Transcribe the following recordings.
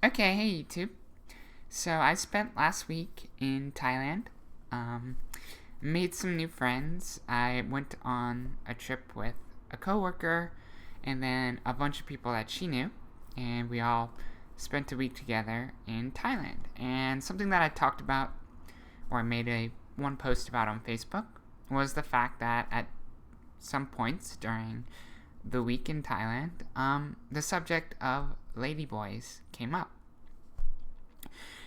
Okay, hey YouTube. So I spent last week in Thailand. Made some new friends. I went on a trip with a coworker and then a bunch of people that she knew, and we all spent a week together in Thailand. And something that I talked about, or I made a one post about on Facebook, was the fact that at some points during the week in Thailand, the subject of Ladyboys came up.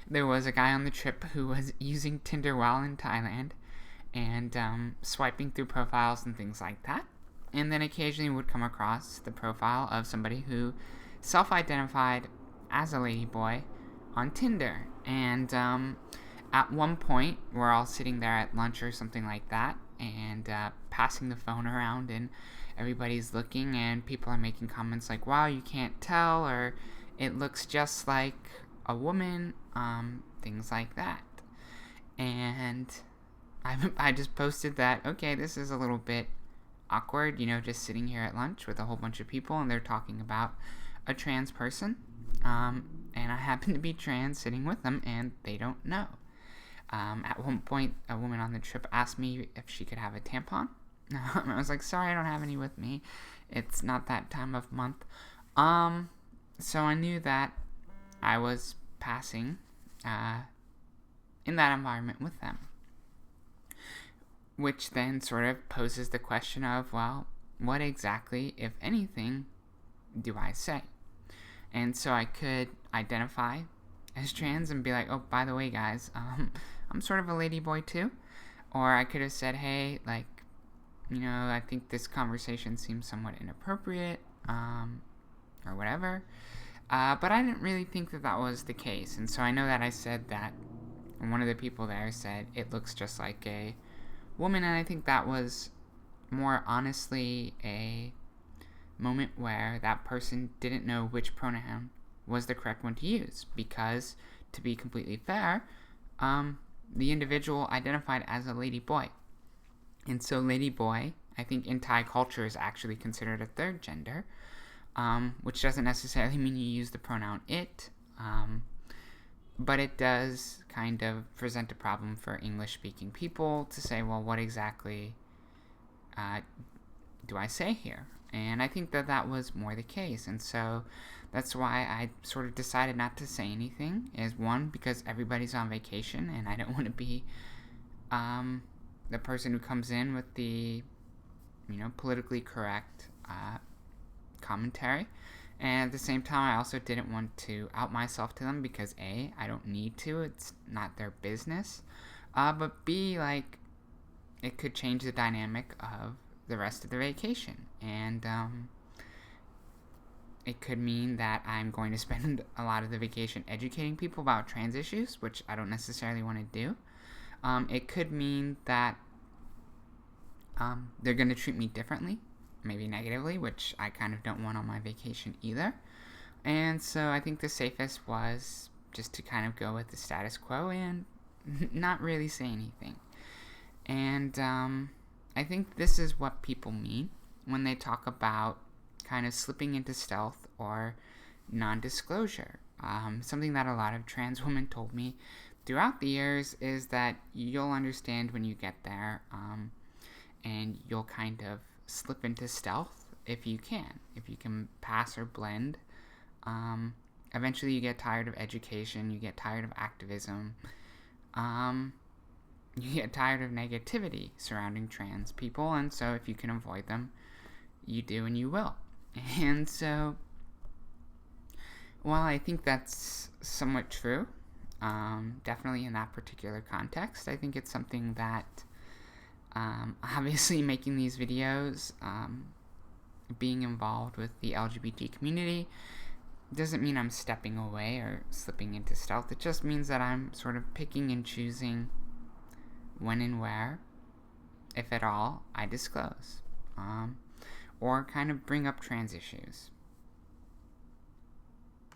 There was a guy on the trip who was using Tinder while in Thailand and swiping through profiles and things like that. And then occasionally would come across the profile of somebody who self identified as a ladyboy on Tinder. And at one point, we're all sitting there at lunch or something like that and passing the phone around, and everybody's looking, and people are making comments like, wow, you can't tell, or it looks just like a woman, things like that. And I just posted that, okay, this is a little bit awkward, just sitting here at lunch with a whole bunch of people and they're talking about a trans person. And I happen to be trans sitting with them and they don't know. At one point, a woman on the trip asked me if she could have a tampon. I was like, sorry, I don't have any with me. It's not that time of month. So I knew that I was passing in that environment with them. Which then sort of poses the question of, well, what exactly, if anything, do I say? And so I could identify as trans and be like, oh, by the way, guys, I'm sort of a ladyboy too. Or I could have said, hey, I think this conversation seems somewhat inappropriate, or whatever. But I didn't really think that was the case. And so I know that I said that, and one of the people there said, it looks just like a woman. And I think that was more honestly a moment where that person didn't know which pronoun was the correct one to use. Because, to be completely fair, the individual identified as a lady boy. And so lady boy, I think in Thai culture, is actually considered a third gender. Which doesn't necessarily mean you use the pronoun it, but it does kind of present a problem for English-speaking people to say, well, what exactly do I say here? And I think that was more the case, and so that's why I sort of decided not to say anything, is one, because everybody's on vacation, and I don't want to be the person who comes in with the, politically correct commentary. And at the same time, I also didn't want to out myself to them because A, I don't need to, it's not their business, but B, it could change the dynamic of the rest of the vacation, and it could mean that I'm going to spend a lot of the vacation educating people about trans issues, which I don't necessarily want to do. It could mean that they're going to treat me differently, maybe negatively, which I kind of don't want on my vacation either. And so I think the safest was just to kind of go with the status quo and not really say anything. And I think this is what people mean when they talk about kind of slipping into stealth or non-disclosure. Something that a lot of trans women told me throughout the years is that you'll understand when you get there, and you'll kind of slip into stealth if you can pass or blend. Eventually you get tired of education, you get tired of activism, you get tired of negativity surrounding trans people, and so if you can avoid them, you do and you will. And so, while I think that's somewhat true, definitely in that particular context, I think it's something that obviously making these videos, being involved with the LGBT community, doesn't mean I'm stepping away or slipping into stealth. It just means that I'm sort of picking and choosing when and where, if at all, I disclose, or kind of bring up trans issues.